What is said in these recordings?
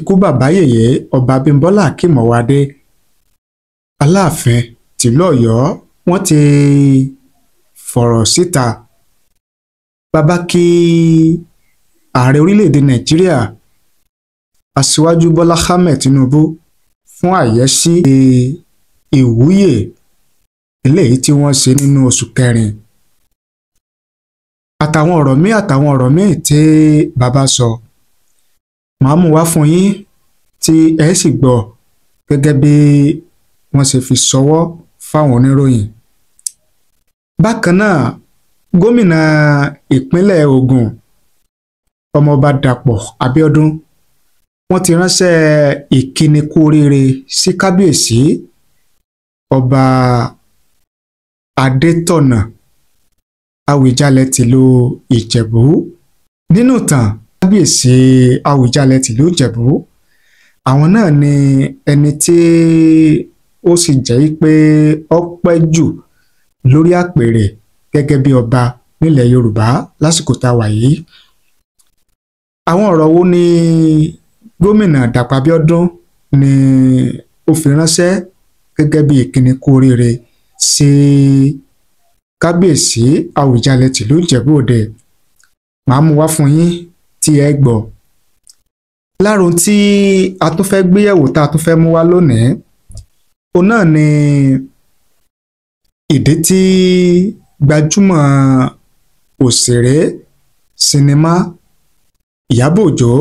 ikú bàbá yèyé ọba Abímbọ́lá Akeem Ọwádé Aláàfin tìlú Ọ̀yọ́ wọ́n ti fọ̀rọ̀ síta bàbá kí ààrẹ orílẹ̀-èdè Nàìjíríà Aṣíwájú Bọ́lá Ahmed Tinubu fún àyẹ́sí ìwúyè eléyìí tí wọ́n ṣe nínú oṣù kẹrin àtàwọn ọ̀rọ̀ míì tí bàbá sọ màá mú wá fún yín tí ẹ sì gbọ́ gẹ́gẹ́ bí wọ́n ṣe fi ṣọwọ́ fáwọn oníròyìn. Bákan náà gómìnà ìpínlẹ̀ Ògùn ọmọọba Dàpọ̀ Abíọ́dún wọ́n ti ránṣẹ́ ìkíni kú oríire sí kábíyèsí ọba Adétọ̀nà Àwùjalẹ̀ tìlú Ìjẹ̀bú. Nínú ìtàn kábíyèsí Àwùjalẹ̀ tìlú Ìjẹ̀bú àwọn náà ni ẹni tí ó sì jẹ́ pé ó pẹ́ jù lórí àpèrè gẹ́gẹ́ bí ọba nílẹ̀ Yorùbá lásìkò tá a wà yìí. Àwọn ọ̀rọ̀ wo ni gómìnà Dàpọ̀ Abíọ́dún ni ó fi ránṣẹ́ gẹ́gẹ́ bí ìkíni kú oríire sí kábíyèsí Àwùjalẹ̀ tìlú Ìjẹ̀bú Òde? Màá mú wá fún yín tí ẹ gbọ́. Láàrún tí a tún fẹ́ gbéyẹ̀wò tá a tún fẹ́ mú wá lónìí òun náà ni ìdí tí gbajúmọ̀ òṣèré sinimá Ìyábọ̀ Òjó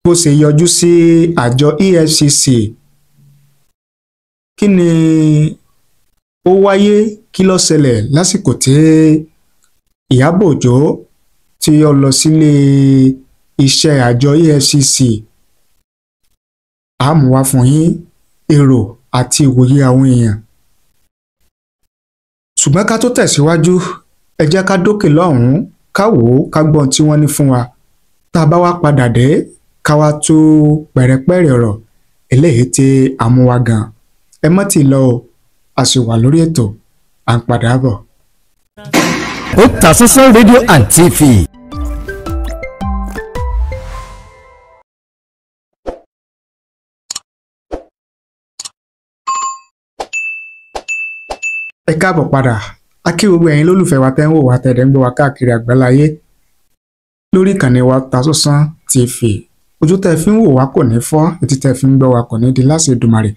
bó ṣe yọjú sí àjọ EFCC. Kí ni ó wáyé, kí ló ṣẹlẹ̀ lásìkò tí Ìyábọ̀ Òjó tí ó lọ sílé iṣẹ́ àjọ EFCC? A mú wá fún yín èrò àti ìwòye àwọn èèyàn. Ṣùgbọ́n ká tó tẹ̀síwájú ẹ jẹ́ ká dókè lọ́hùn-ún ká wò ó ká gbọ́n tí wọ́n ní fún wa. Tá a bá wá padà dé ká wá tó pẹ̀rẹ̀pẹ̀rẹ̀ ọ̀rọ̀ eléyìí tí a mú wá gan. Ẹ má ti lọ o, a sì wà lórí ètò à ń padà bọ̀. Otasansan rédíò and TV. Ẹ káàbọ̀ padà. A kí gbogbo ẹ̀yin lólùfẹ́ wa tẹ́ ń wò wá tẹ́lẹ̀ ń gbọ́ wa káàkiri àgbáláyé lórí ìkànnì wa Otasansan TV. Ojú tẹ́ fi ń wò wá kò ní fọ́, etí tẹ́ fi ń gbọ́ wa kò ní di láṣẹ Èdùmàrè.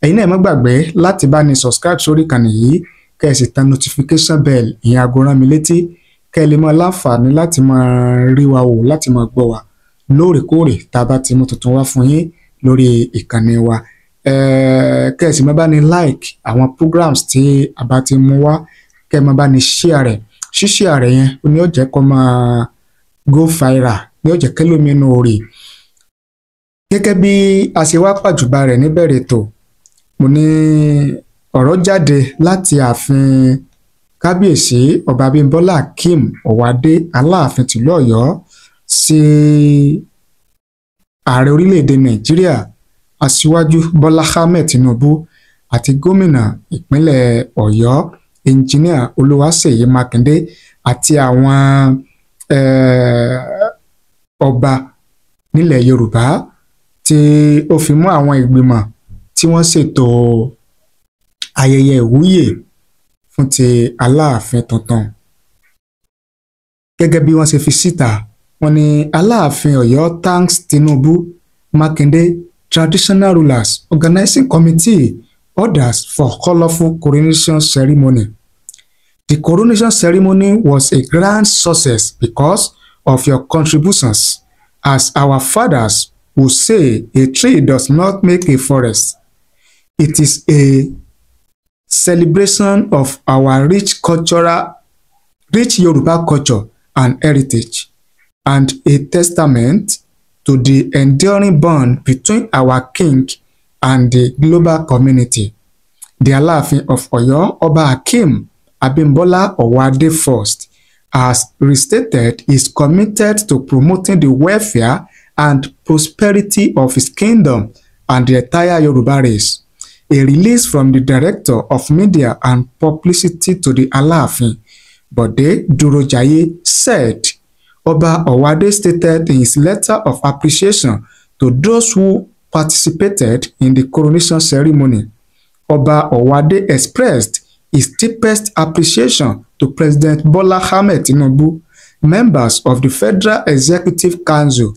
Ẹ̀yin náà má gbàgbé láti bá ní subscribe sórí ìkànnì yìí kẹ́ ẹ sì tan notification bell ìyẹn aago rán mi létí kẹ́ ẹ lè máa láǹfààní láti máa rí wa wò láti máa gbọ́ wa lóòrèkóòrè tá a bá ti mú tuntun wá fún yín lórí ìkànnì wa. Kẹ́ ẹ sì máa bá ní like àwọn programs tí a bá ti mú wá, kẹ́ ẹ máa bá ní share rẹ̀. Ṣíṣe rẹ̀ yẹn ni ó jẹ́ kó máa go viral, ni ó jẹ́ kẹ́lómínú orí. Gẹ́gẹ́ bí a ṣe wá pàjùbà rẹ̀ níbẹ̀rẹ̀ ètò, mo ní ọ̀rọ̀ jáde láti ààfin kábíyèsí ọba Abímbọ́lá Akeem Ọwádé Aláàfin tìlú Ọ̀yọ́ sí ààrẹ orílẹ̀-èdè Nàìjíríà Aṣíwájú Bọ́lá Ahmed Tinubu àti gómìnà ìpínlẹ̀ Ọ̀yọ́ ẹnjìníà Olúwaṣèyí Mákindé àti àwọn ọba nílẹ̀ Yorùbá tí ó fi mú àwọn ìgbìmọ̀ tí wọ́n ṣètò ayẹyẹ ìwúyè fún ti Aláàfin tuntun. Gẹ́gẹ́ bí wọ́n ṣe fi síta, wọ́n ní Aláàfin Ọ̀yọ́ thanks Tinubu, Mákindé, traditional rulers, organizing committee, orders for colorful coronation ceremony. The coronation ceremony was a grand success because of your contributions. As our fathers would say, a tree does not make a forest. It is a celebration of our rich Yoruba culture and heritage, and a testament to the enduring bond between our king and the global community. The Aláàfin of Ọ̀yọ́ Ọba Akeem Abímbọ́lá Ọwádé first has restated is committed to promoting the welfare and prosperity of his kingdom and the entire Yoruba race. A release from the Director of Media and Publicity to the Aláàfin, Bode Durojaye, said Oba Ọwádé stated in his letter of appreciation to to those who participated in the coronation ceremony. Oba Owade expressed his deepest appreciation to President Bola Ahmed Tinubu, members of the Federal Executive Council,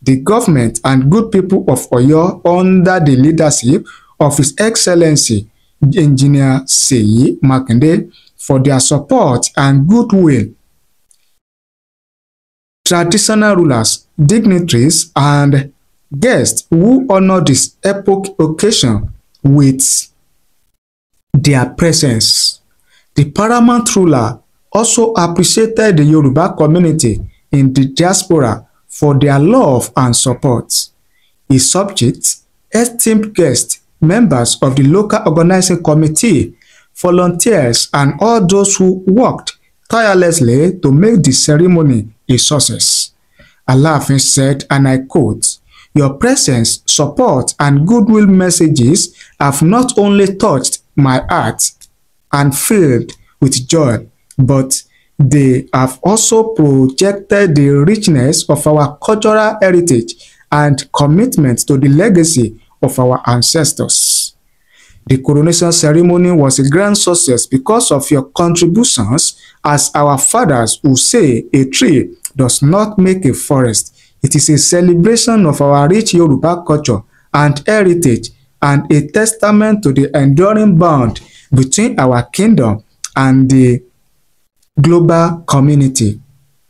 the government and good people of Oyo under the leadership of His Excellency Engineer Seyi Makinde for their support and goodwill. Traditional rulers, dignitaries, and guests who honor this epoch occasion with their presence. The paramount ruler also appreciated the Yoruba community in the diaspora for their love and support. His subjects, esteemed guests, members of the local organizing committee, volunteers, and all those who worked tirelessly to make the ceremony a success. Alaafin said, and I quote, "Your presence, support, and goodwill messages have not only touched my heart and filled with joy, but they have also projected the richness of our cultural heritage and commitment to the legacy of our ancestors. The coronation ceremony was a grand success because of your contributions, as our fathers would say, a tree does not make a forest. It is a celebration of our rich Yoruba culture and heritage and a testament to the enduring bond between our kingdom and the global community.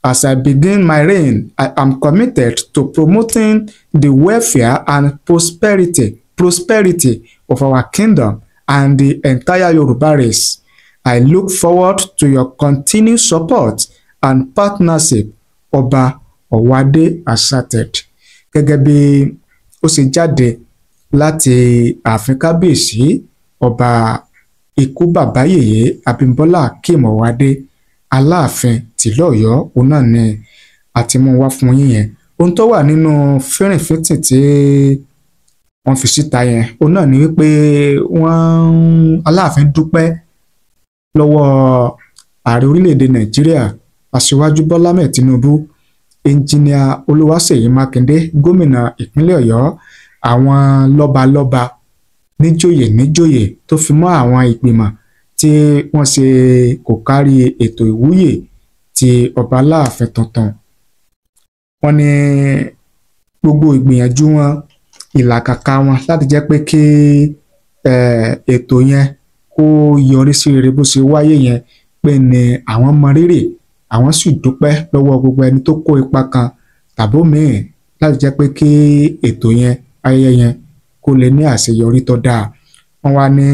As I begin my reign, I am committed to promoting the welfare and prosperity of our kingdom and the entire Yoruba race. I look forward to your continued support and partnership," Ọba Owade asserted. Gẹ́gẹ́ bí ó ṣe jáde láti ààfin kábíyèsí ọba ikú bàbá yèyé Abímbọ́lá Akeem Owade Aláàfin tìlú Ọ̀yọ́, òun náà ni àti mú wá fún yín yẹn. Ohun tó wà nínú fínrìnfínntì tí wọ́n fi síta yẹn, òun náà ni wípé Aláàfin dúpẹ́ lọ́wọ́ ààrẹ orílẹ̀-èdè Nàìjíríà Aṣíwájú Bọ́lá Ahmed Tinubu, Engineer Olúwaṣèyí Mákindé, gómìnà ìpínlẹ̀ Ọ̀yọ́, àwọn lọ́balọ́ba níjòyè tó fi mọ́ àwọn ìgbìmọ̀ tí wọ́n ṣe kò kárí ètò ìwúyè ti ọba Aláàfin tuntun. Wọ́n ní gbogbo ìgbìyànjú wọn, ìlàkàkà wọn láti jẹ́ pé kí ètò yẹn kó yọrí sí rere bó ṣe wáyé yẹn, pé ní àwọn mọ rírì, àwọn sì dúpẹ́ lọ́wọ́ gbogbo ẹni tó kó ipa kan tàbí mìíràn láti jẹ́ pé kí ètò yẹn, ayẹyẹ yẹn kó lè ní àṣeyọrí tó dáa. Wọ́n wá ní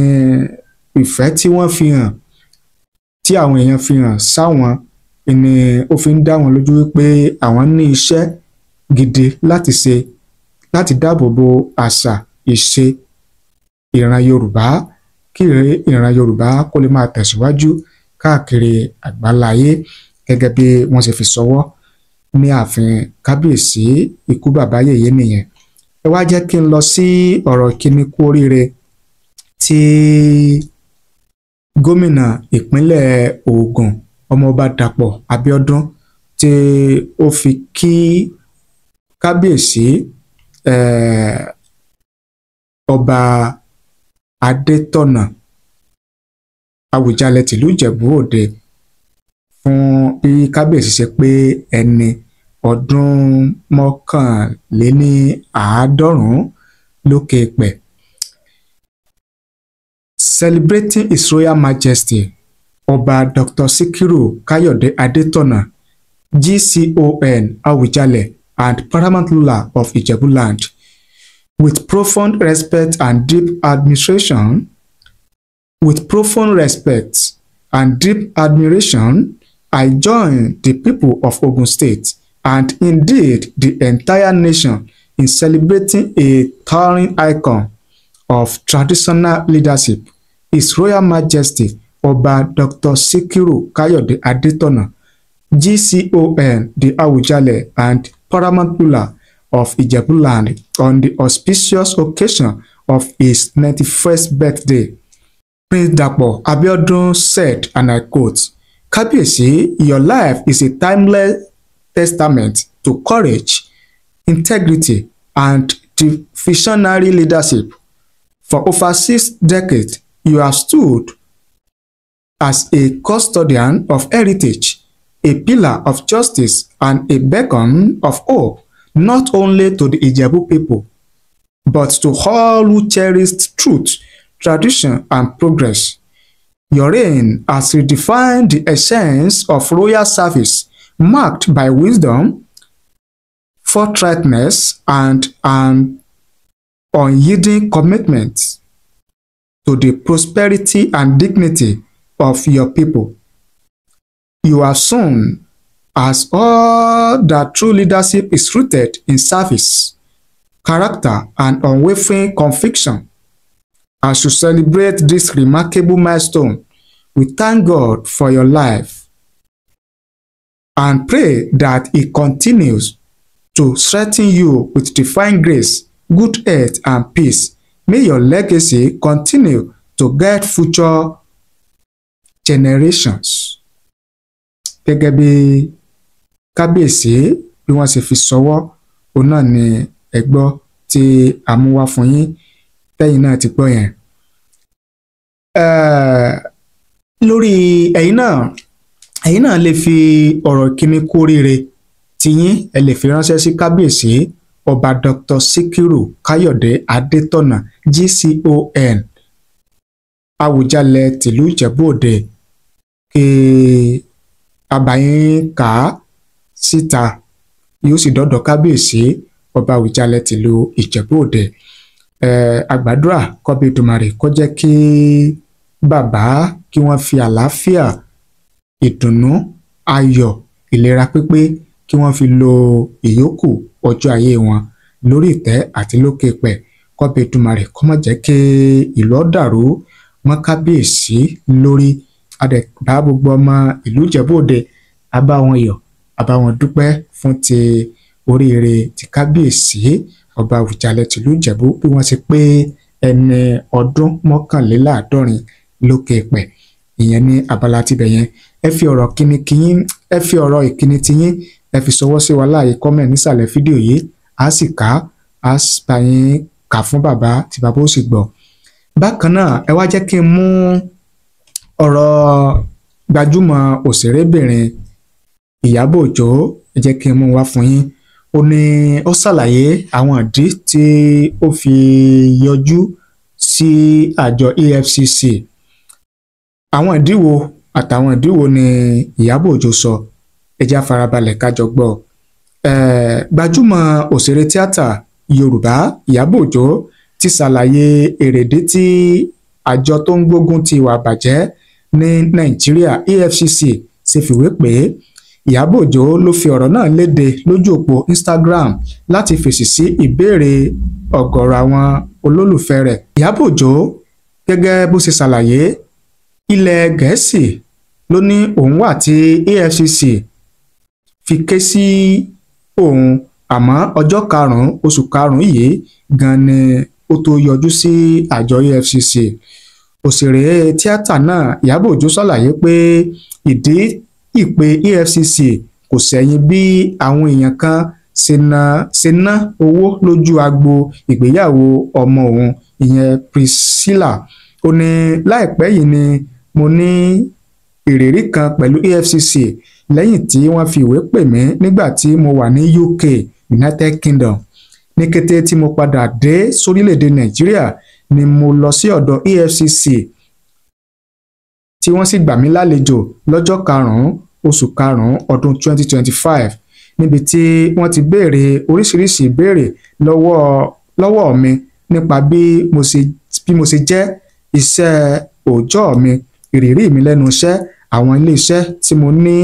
ìfẹ́ tí wọ́n fi hàn, tí àwọn èèyàn fi hàn sáwọn, ni ó fi ń dá wọn lójú wípé àwọn ní iṣẹ́ gidi láti ṣe láti dáàbò bo àṣà, ìṣe ìran Yorùbá, kí ìran Yorùbá kó lè máa tẹ̀síwájú káàkiri àgbáláyé, gẹ́gẹ́ bí wọ́n ṣe fi ṣọwọ́ ní ààfin kábíyèsí ikú bàbá yèyé nìyẹn. Ẹ wá jẹ́ kí n lọ sí ọ̀rọ̀ kíní kú oríire tí gómìnà ìpínlẹ̀ Ògùn ọmọọba Dàpọ̀ Abíọ́dún tí ó fi kí kábíyèsí ọba Adétọ̀nà Àwùjalẹ̀ tìlú Ìjẹ̀bú Òde fún bí kábíyèsí ṣe pé ẹni ọdún 91 lókè èèpẹ̀. Celebrating His Royal Majesty Ọba Dr. Sikiru Kayode Adetona, GCON Awujale, and paramount ruler of Ijebuland, with profound respect and deep admiration, I join the people of Ogun State and indeed the entire nation in celebrating a towering icon of traditional leadership, His Royal Majesty Ọba Dr. Sikiru Kayode Adetona, GCON the Awujale and paramount ruler of Ijebuland, on the auspicious occasion of his 91st birthday. Prince Dapo Abiodun said, and I quote, "Kábíyèsí, your life is a timeless testament to courage, integrity, and visionary leadership. For over 6 decades, you have stood as a custodian of heritage, a pillar of justice, and a beacon of hope, not only to the Ijebu people, but to all who cherished truth, tradition, and progress. Your reign has redefined the essence of royal service, marked by wisdom, forthrightness, and an unyielding commitment to the prosperity and dignity of your people. You have shown as all that true leadership is rooted in service, character, and unwavering conviction. As you celebrate this remarkable milestone, we thank God for your life and pray that He continues to strengthen you with divine grace, good health, and peace. May your legacy continue to guide future generations. Gẹ́gẹ́ bí kábíyèsí bí wọ́n ṣe fi sọwọ́, òun náà ni ẹ gbọ́ tí a mú wá fún yín tẹ́yìn náà ti gbọ́ yẹn. Lórí ẹ̀yin náà lè fi ọ̀rọ̀ kíní kú oríire tiyín ẹ lè fi ránṣẹ́ sí kábíyèsí ọba Dr. Síkírù Káyọ̀dé Adétọ̀nà GCON Àwùjalẹ̀ tìlú Ìjẹ̀bú Òde kí abayín kà á síta yóò sì dọ́dọ̀ kábíyèsí ọba Àwùjalẹ̀ tìlú Ìjẹ̀bú Òde. Àgbàdúrà kọ́bí Èdùmàrè kó jẹ́ kí bàbá kí wọ́n fi àlàáfíà, ìdùnnú, ayọ̀, ìlera pípé kí wọ́n fi lo ìyókù ọjọ́ ayé wọn lórí ìtẹ́ àti lókè pẹ̀. Kọ́bí Èdùmàrè kó má jẹ́ kí ìlú dàrú mọ́ kábíyèsí lórí. Adẹ̀bá gbogbo ọmọ ìlú Ìjẹ̀bú Òde a bá wọn yọ̀, a bá wọn dúpẹ́ fún ti oríire ti kábíyèsí ọba Àwùjalẹ̀ tìlú Ìjẹ̀bú bí wọ́n ṣe pé ẹni ọdún 71 lókè pẹ̀. Ìyẹn ní abala tibẹ̀ yẹn. Ẹ fi ọ̀rọ̀ kíní kíyín, ẹ fi ọ̀rọ̀ ìkíní tiyín, ẹ fi ṣọwọ́ sí wa láàyè kọ́mẹ̀ nísàlẹ̀ fídíò yìí. A sì kà á bá yín kà fún bàbá tí bàbá ó sì gbọ́. Bákan náà ẹ wá jẹ́ kí n mú ọ̀rọ̀ gbajúmọ̀ òṣèrébìnrin Ìyábọ̀ Òjó, ẹ jẹ́ kí n mú wá fún yín. Ó ṣàlàyé àwọn ìdí tí ó fi yọjú sí àjọ EFCC. Àwọn ìdí wo àtàwọn ìdí wo ni Ìyábọ̀ Òjó sọ? Ẹ jẹ́ á farabalẹ̀ ká jọ gbọ́. Gbajúmọ̀ òṣèré tíátà Yorùbá Ìyábọ̀ Òjó ti ṣàlàyé èrèdí tí àjọ tó ń gbógun ti ìwà ìbàjẹ́ ní Nàìjíríà EFCC ṣe fìwé pè é. Ìyábọ̀ Òjó ló fi ọ̀rọ̀ náà léde lójú òpó Instagram láti fèsì sí ìbéèrè ọ̀gọ̀rọ̀ àwọn olólùfẹ́ rẹ̀. Ìyábọ̀ Òjó gẹ́gẹ́ bó ṣe ṣàlàyé, ilẹ̀ Gẹ̀ẹ́sì ló ní òun wà tí EFCC fi ké sí òun, àmọ́ ọjọ́ 5 oṣù karùn-ún yìí gan ni ó tó yọjú sí àjọ EFCC. Òṣèré tíátà náà Ìyábọ̀ Òjó ṣàlàyé pé ìdí ìpè EFCC kò sẹ́yìn bí àwọn èèyàn kan ṣe ná owó lójú agbo ìgbéyàwó ọmọ òun, ìyẹn Priscilla. Ó ní láìpẹ́ yìí ni mo ní ìrírí kan pẹ̀lú EFCC lẹ́yìn tí wọ́n fi ìwé pè mí nígbà tí mo wà ní UK, United Kingdom. Ní kété tí mo padà dé sórílẹ̀-èdè Nàìjíríà ni mo lọ sí ọ̀dọ̀ EFCC tí wọ́n sì gbà mí lálejò lọ́jọ́ 5 oṣù karùn-ún ọdún 2025 níbi tí wọ́n ti béèrè oríṣiríṣi ìbéèrè lọ́wọ́ mi nípa bí mo ṣe jẹ́, iṣẹ́ òòjọ́ mi, ìrírí mi lẹ́nu iṣẹ́, àwọn ilé iṣẹ́ tí mo ní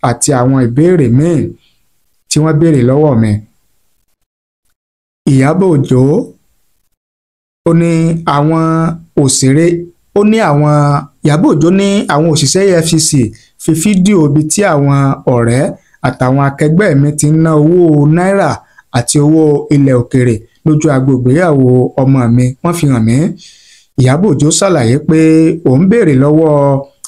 àti àwọn ìbéèrè míì tí wọ́n béèrè lọ́wọ́ mi. Ìyábọ̀ Òjó ó ní Ìyábọ̀ Òjó ní àwọn òṣìṣẹ́ EFCC fi fídíò ibi tí àwọn ọ̀rẹ́ àtàwọn akẹgbẹ́ mi ti ń ná owó náírà àti owó ilẹ̀ òkèrè lójú agbo ìgbéyàwó ọmọ mi wọ́n fi hàn mí. Ìyábọ̀ Òjó ṣàlàyé pé òun béèrè lọ́wọ́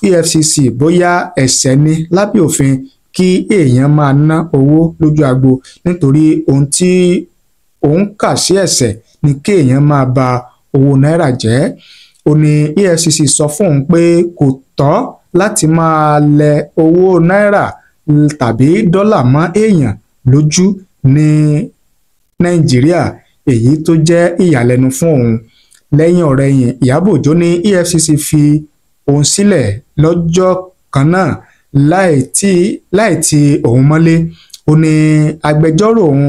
EFCC bóyá ẹ̀ṣẹ̀ ni lábẹ́ òfin kí èèyàn máa ná owó lójú agbo nítorí ohun tí òun kà sí ẹ̀ṣẹ̀ ni kéèyàn máa ba owó náírà jẹ́. Ó ní EFCC sọ fún òun pé kò tọ́ láti máa lẹ owó náírà tàbí dọ́là mọ́ èèyàn lójú ní Nàìjíríà, èyí tó jẹ́ ìyàlẹ́nu fún òun. Lẹ́yìn ọ̀rẹ̀yìn, Ìyábọ̀ Òjó ní EFCC fi òun sílẹ̀ lọ́jọ́ kan náà láì ti òun mọ́lé. Ó ní agbẹjọ́rò òun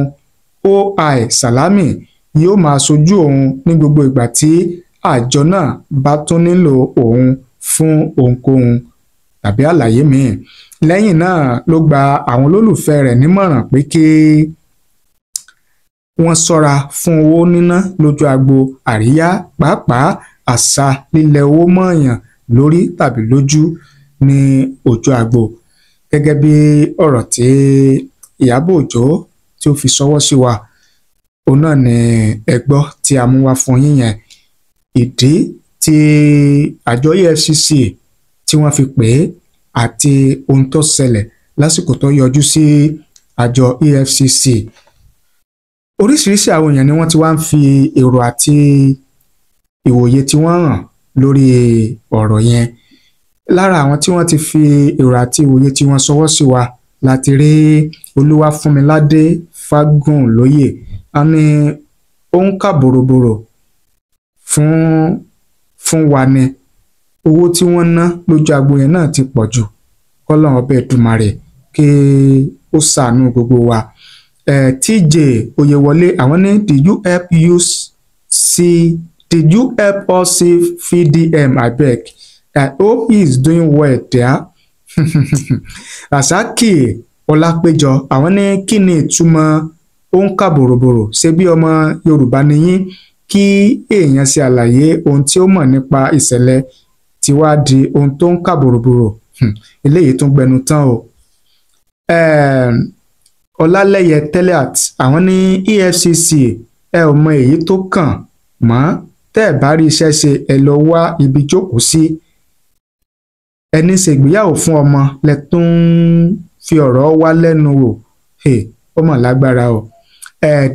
OI Salami yóò máa ṣojú òun ní gbogbo ìgbà tí àjọ náà bá tún nílò òun fún ohunkóhun tàbí àlàyé míì. Lẹ́yìn náà ló gba àwọn olólùfẹ́ rẹ̀ nímọ̀ràn pé kí wọ́n ṣọ́ra fún owó níná lójú agbo àríyá, pàápàá àṣà lílẹ̀ owó mọ́ọ̀yàn lórí tàbí lójú ní ojú agbo. Gẹ́gẹ́ bí ọ̀rọ̀ tí Ìyábọ̀ Òjó tí ó fi ṣọwọ́ sí wa, òun náà ni ẹ gbọ́ tí a mú wá fún yín yẹn. Ìdí tí àjọ EFCC tí wọ́n fi pè é àti ohun tó ṣẹlẹ̀ lásìkò tó yọjú sí àjọ EFCC. Oríṣiríṣi àwọn èèyàn ni wọ́n ti wá ń fi èrò àti ìwòye tí wọ́n hàn lórí ọ̀rọ̀ yẹn. Lára àwọn tí wọ́n ti fi èrò àti ìwòye tí wọ́n ṣọwọ́ sí wa láti rí Olúwafúnmiládé Fágúnlóyè. A ní ó ń kà bòròbòrò fún wa ni owó tí wọ́n ná lójú agbo yẹn náà ti pọ̀ jù. kọ́lọ́run ọba Èdùmàrè kí ó ṣàánú gbogbo wa. TJ Oyewole àwọn ní did you help us see VDM abeg? I hope he is doing well there. Rasaki Ọlápéjọ àwọn ní kí ni ìtumọ̀ ó ń kà bòròbòrò, ṣe bí ọmọ Yorùbá ni yín, kí èèyàn ṣe àlàyé ohun tí ó mọ̀ nípa ìṣẹ̀lẹ̀ tí wàá di ohun tó ń kà bòròbòrò. Eléyìí tún gbẹnu tán o. Ọlálẹ́yẹ Teliat àwọn ní EFCC ẹ ò mọ èyí tó kàn mọ́, tẹ́ ẹ bá rí iṣẹ́ ṣe ẹ lọ wá ibi jókòó sí. Ẹni ṣègbéyàwó fún ọmọ lẹ tún fi ọ̀rọ̀ wá lẹ́nu wò, ó mọ̀ lágbára o.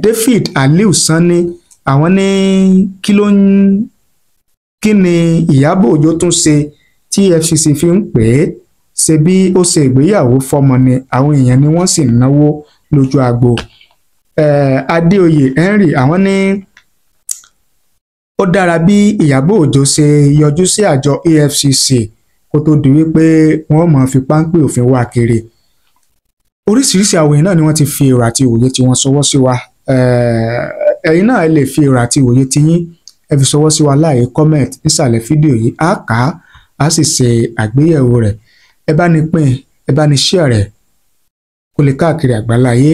David Aliu Sanni àwọn ní kí ni Ìyábọ̀ Òjó tún ṣe tí EFCC fi ń pè é, ṣe bí ó ṣe ìgbéyàwó fọmọ ni àwọn èèyàn ni wọ́n sì náwó lójú agbo. Adéoyè Henry àwọn ní ó dára bí Ìyábọ̀ Òjó ṣe yọjú sí àjọ EFCC kó tó di wípé wọ́n mọ̀ fi páńpẹ́ òfin wá kiri. Oríṣiríṣi àwọn èèyàn náà ni wọ́n ti fi èrò àti ìwòye tí wọ́n ṣọwọ́ sí wa. Ẹ̀yin náà lè fi èrò àti ìwòye tí yín ẹ fi ṣọwọ́ sí wa láàyè comment nísàlẹ̀ fídíò yìí. A kà á sì ṣe àgbéyẹ̀wò rẹ̀. Ẹ bá ní pín, ẹ bá ní share rẹ̀ kó lè káàkiri àgbáláyé.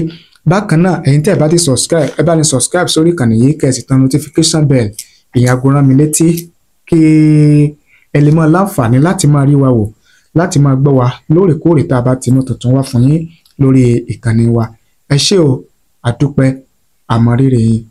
Bákan náà ẹ̀yin tẹ́ ẹ bá ti subscribe, ẹ bá ní subscribe sórí ìkànnì yìí kẹ́sì tán notification bell ìyẹn aago rán mi létí kí ẹ lè máa láǹfààní láti máa rí wa wò, láti máa gbọ́ wa lóòrèkóòrè tá a bá ti mú tuntun wá fún yín lórí ìkànnì wa. Ẹ ṣé o, àdúpẹ́, àmọrírì yín.